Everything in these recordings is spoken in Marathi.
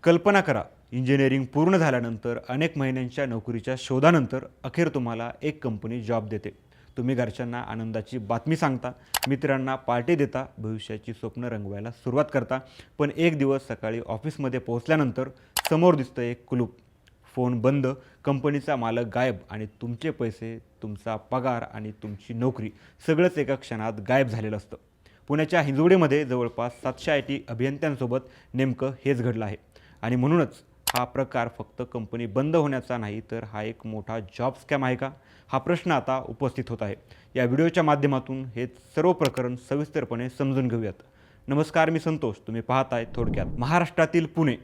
कल्पना करा, इंजिनिअरिंग पूर्ण झाल्यानंतर अनेक महिन्यांच्या नोकरीच्या शोधानंतर अखेर तुम्हाला एक कंपनी जॉब देते. तुम्ही घरच्यांना आनंदाची बातमी सांगता, मित्रांना पार्टी देता, भविष्याची स्वप्न रंगवायला सुरुवात करता. पण एक दिवस सकाळी ऑफिसमध्ये पोहोचल्यानंतर समोर दिसतं एक कुलूप. फोन बंद, कंपनीचा मालक गायब आणि तुमचे पैसे, तुमचा पगार आणि तुमची नोकरी सगळंच एका क्षणात गायब झालेलं असतं. पुण्याच्या हिंजवडीमध्ये जवळपास 700 IT अभियंत्यांसोबत नेमकं हेच घडलं आहे. आणि म्हणूनच हा प्रकार फक्त कंपनी बंद होण्याचा नाही, तर हा एक मोठा जॉब स्कॅम आहे का? हा प्रश्न आता उपस्थित होत आहे. या व्हिडिओच्या माध्यमातून हे सर्व प्रकरण सविस्तरपणे समजून घेऊयात. नमस्कार, मी संतोष. तुम्ही पाहताय थोडक्यात. महाराष्ट्रातील पुणे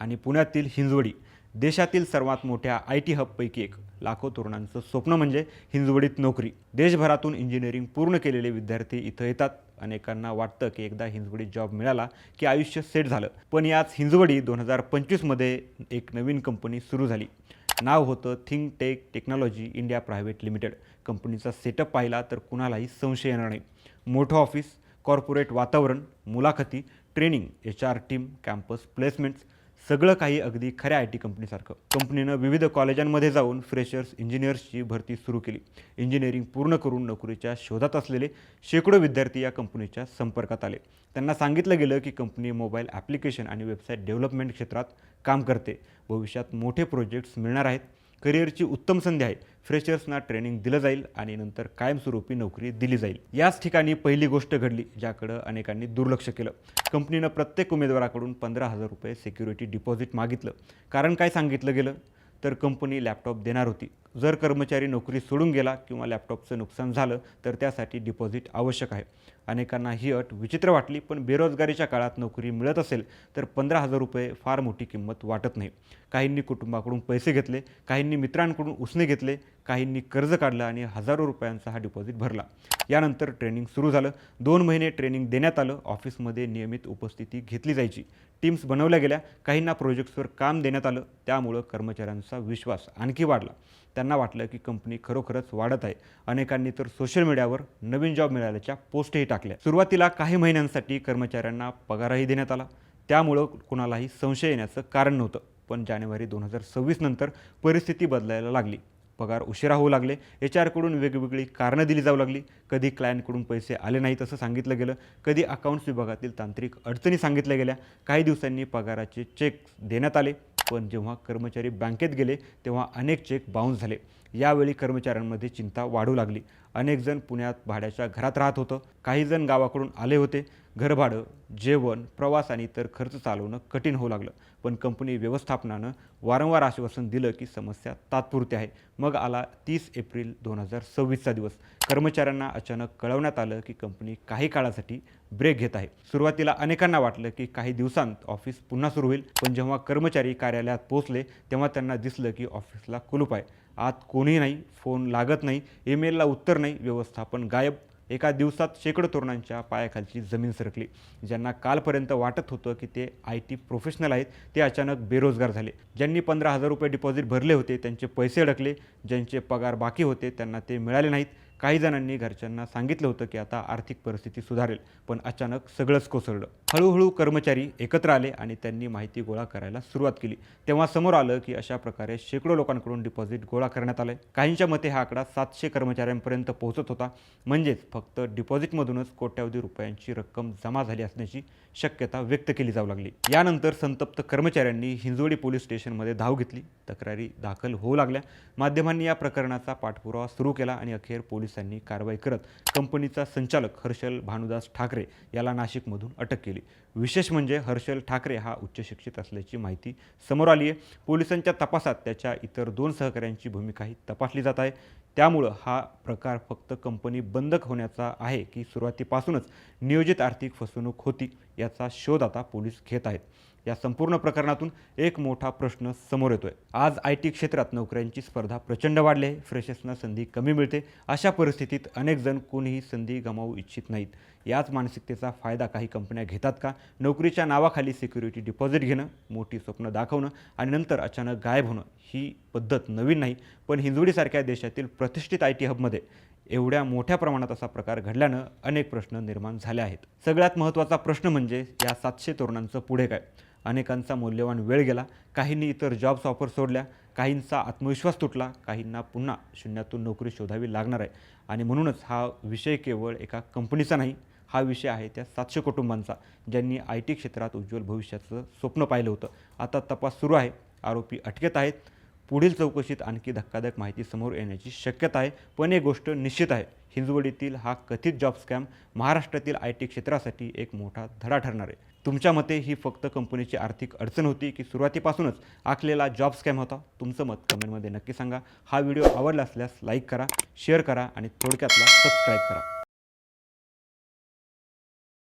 आणि पुण्यातील हिंजवडी देशातील सर्वात मोठ्या IT हबपैकी एक. लाखो तरुणांचं स्वप्न म्हणजे हिंजवडीत नोकरी. देशभरातून इंजिनिअरिंग पूर्ण केलेले विद्यार्थी इथं येतात. अनेकांना वाटतं की एकदा हिंजवडीत जॉब मिळाला की आयुष्य सेट झालं. पण याच हिंजवडी 2025मध्ये एक नवीन कंपनी सुरू झाली. नाव होतं think tech technology India private limited. कंपनीचा सेटअप पाहिला तर कुणालाही संशय येणार नाही. मोठं ऑफिस, कॉर्पोरेट वातावरण, मुलाखती, training, HR team, campus placements, सगळं काही अगदी खऱ्या IT कंपनीसारखं. कंपनीनं विविध कॉलेजांमध्ये जाऊन फ्रेशर्स इंजिनियर्सची भरती सुरू केली. इंजिनिअरिंग पूर्ण करून नोकरीच्या शोधात असलेले शेकडो विद्यार्थी या कंपनीच्या संपर्कात आले. त्यांना सांगितलं गेलं की कंपनी मोबाईल ॲप्लिकेशन आणि वेबसाईट डेव्हलपमेंट क्षेत्रात काम करते. भविष्यात मोठे प्रोजेक्ट्स मिळणार आहेत. करिअरची उत्तम संधी आहे. फ्रेशर्सना ट्रेनिंग दिलं जाईल आणि नंतर कायमस्वरूपी नोकरी दिली जाईल. याच ठिकाणी पहिली गोष्ट घडली ज्याकडं अनेकांनी दुर्लक्ष केलं. कंपनीनं प्रत्येक उमेदवाराकडून 15,000 रुपये सिक्युरिटी डिपॉझिट मागितलं. कारण काय सांगितलं गेलं तर कंपनी लॅपटॉप देणार होती. जर कर्मचारी नोकरी सोडून गेला किंवा लॅपटॉपचं नुकसान झालं तर त्यासाठी डिपॉझिट आवश्यक आहे. अनेकांना ही अट विचित्र वाटली, पण बेरोजगारीच्या काळात नोकरी मिळत असेल तर 15,000 रुपये फार मोठी किंमत वाटत नाही. काहींनी कुटुंबाकडून पैसे घेतले, काहींनी मित्रांकडून उसने घेतले, काहींनी कर्ज काढलं आणि हजारो रुपयांचा हा डिपॉझिट भरला. यानंतर ट्रेनिंग सुरू झालं. 2 महिने ट्रेनिंग देण्यात आलं. ऑफिसमध्ये नियमित उपस्थिती घेतली जायची. टीम्स बनवल्या गेल्या. काहींना प्रोजेक्ट्सवर काम देण्यात आलं. त्यामुळं कर्मचाऱ्यांचा विश्वास आणखी वाढला. त्यांना वाटलं की कंपनी खरोखरच वाढत आहे. अनेकांनी तर सोशल मीडियावर नवीन जॉब मिळाल्याच्या पोस्टही टाकल्या. सुरुवातीला काही महिन्यांसाठी कर्मचाऱ्यांना पगारही देण्यात आला. त्यामुळं कुणालाही संशय येण्याचं कारण नव्हतं. पण जानेवारी 2026 नंतर परिस्थिती बदलायला लागली. पगार उशिरा होऊ लागले. HR कडून वेगवेगळी कारणं दिली जाऊ लागली. कधी क्लायंटकडून पैसे आले नाहीत असं सांगितलं गेलं, कधी अकाउंट्स विभागातील तांत्रिक अडचणी सांगितल्या गेल्या. काही दिवसांनी पगाराचे चेक देण्यात आले. पण जेव्हा कर्मचारी बँकेत गेले तेव्हा अनेक चेक बाउन्स झाले. यावेळी कर्मचाऱ्यांमध्ये चिंता वाढू लागली. अनेक जण पुण्यात भाड्याच्या घरात राहत होतं. काही जण गावाकडून आले होते. घरभाडं, जेवण, प्रवास आणि इतर खर्च चालवणं कठीण होऊ लागलं. पण कंपनी व्यवस्थापनानं वारंवार आश्वासन दिलं की समस्या तात्पुरती आहे. मग आला 30 एप्रिल 2026चा दिवस. कर्मचाऱ्यांना अचानक कळवण्यात आलं की कंपनी काही काळासाठी ब्रेक घेत आहे. सुरुवातीला अनेकांना वाटलं की काही दिवसांत ऑफिस पुन्हा सुरू होईल. पण जेव्हा कर्मचारी कार्यालयात पोहोचले तेव्हा त्यांना दिसलं की ऑफिसला कुलूप आहे. आत कोणीही नाही, फोन लागत नाही, ईमेलला उत्तर नाही, व्यवस्थापन गायब. एका दिवसात शेकडो तरुणांच्या पायाखालची जमीन सरकली. ज्यांना कालपर्यंत वाटत होतं की ते IT प्रोफेशनल आहेत, ते अचानक बेरोजगार झाले. ज्यांनी 15,000 रुपये डिपॉझिट भरले होते त्यांचे पैसे अडकले. ज्यांचे पगार बाकी होते त्यांना ते मिळाले नाहीत. काही जणांनी घरच्यांना सांगितलं होतं की आता आर्थिक परिस्थिती सुधारेल, पण अचानक सगळंच कोसळलं. हळूहळू कर्मचारी एकत्र आले आणि त्यांनी माहिती गोळा करायला सुरुवात केली. तेव्हा समोर आलं की अशा प्रकारे शेकडो लोकांकडून डिपॉझिट गोळा करण्यात आलं. काहींच्या मते हा आकडा 700 कर्मचाऱ्यांपर्यंत पोहोचत होता. म्हणजेच फक्त डिपॉझिटमधूनच कोट्यवधी रुपयांची रक्कम जमा झाली असण्याची शक्यता व्यक्त केली जाऊ लागली. यानंतर संतप्त कर्मचाऱ्यांनी हिंजवडी पोलीस स्टेशनमध्ये धाव घेतली. तक्रारी दाखल होऊ लागल्या. माध्यमांनी या प्रकरणाचा पाठपुरावा सुरू केला आणि अखेर पोलिसांनी कारवाई करत कंपनीचा संचालक हर्षल भानुदास ठाकरे याला नाशिकमधून अटक केली. विशेष म्हणजे हर्षल ठाकरे हा उच्च शिक्षित असल्याची माहिती समोर आली आहे. पोलिसांच्या तपासात त्याच्या इतर 2 सहकाऱ्यांची भूमिकाही तपासली जात आहे. त्यामुळं हा प्रकार फक्त कंपनी बंद होण्याचा आहे की सुरुवातीपासूनच नियोजित आर्थिक फसवणूक होती याचा शोध आता पोलीस घेत आहेत. या संपूर्ण प्रकरणातून एक मोठा प्रश्न समोर येतोय. आज IT क्षेत्रात नोकऱ्यांची स्पर्धा प्रचंड वाढली आहे. फ्रेशर्सना संधी कमी मिळते. अशा परिस्थितीत अनेक जण कोणीही संधी गमावू इच्छित नाहीत. याच मानसिकतेचा फायदा काही कंपन्या घेतात का? नोकरीच्या नावाखाली सिक्युरिटी डिपॉझिट घेणं, मोठी स्वप्न दाखवणं आणि नंतर अचानक गायब होणं ही पद्धत नवीन नाही. पण हिंजवडीसारख्या देशातील प्रतिष्ठित IT हबमध्ये एवढ्या मोठ्या प्रमाणात असा प्रकार घडल्यानं अनेक प्रश्न निर्माण झाले आहेत. सगळ्यात महत्त्वाचा प्रश्न म्हणजे या 700 तरुणांचं पुढे काय? अनेकांचा मौल्यवान वेळ गेला, काहींनी इतर जॉब्स ऑफर सोडल्या, काहींचा आत्मविश्वास तुटला, काहींना पुन्हा शून्यातून नोकरी शोधावी लागणार आहे. आणि म्हणूनच हा विषय केवळ एका कंपनीचा नाही, हा विषय आहे त्या 700 कुटुंबांचा, ज्यांनी IT क्षेत्रात उज्ज्वल भविष्याचं स्वप्न पाहिलं होतं. आता तपास सुरू आहे, आरोपी अटकेत आहेत. पुढील चौकशीत आणखी धक्कादायक माहिती समोर येण्याची शक्यता आहे. पण एक गोष्ट निश्चित आहे, हिंजवडीतील हा कथित जॉब स्कॅम महाराष्ट्रातील IT क्षेत्रासाठी एक मोठा धडा ठरणार आहे. तुमच्या मते ही फक्त कंपनीची आर्थिक अडचण होती की सुरुवातीपासूनच आखलेला जॉब स्कॅम होता? तुमचं मत कमेंटमध्ये नक्की सांगा. हा व्हिडिओ आवडला असल्यास लाईक करा, शेअर करा आणि थोडक्यातला सबस्क्राईब करा.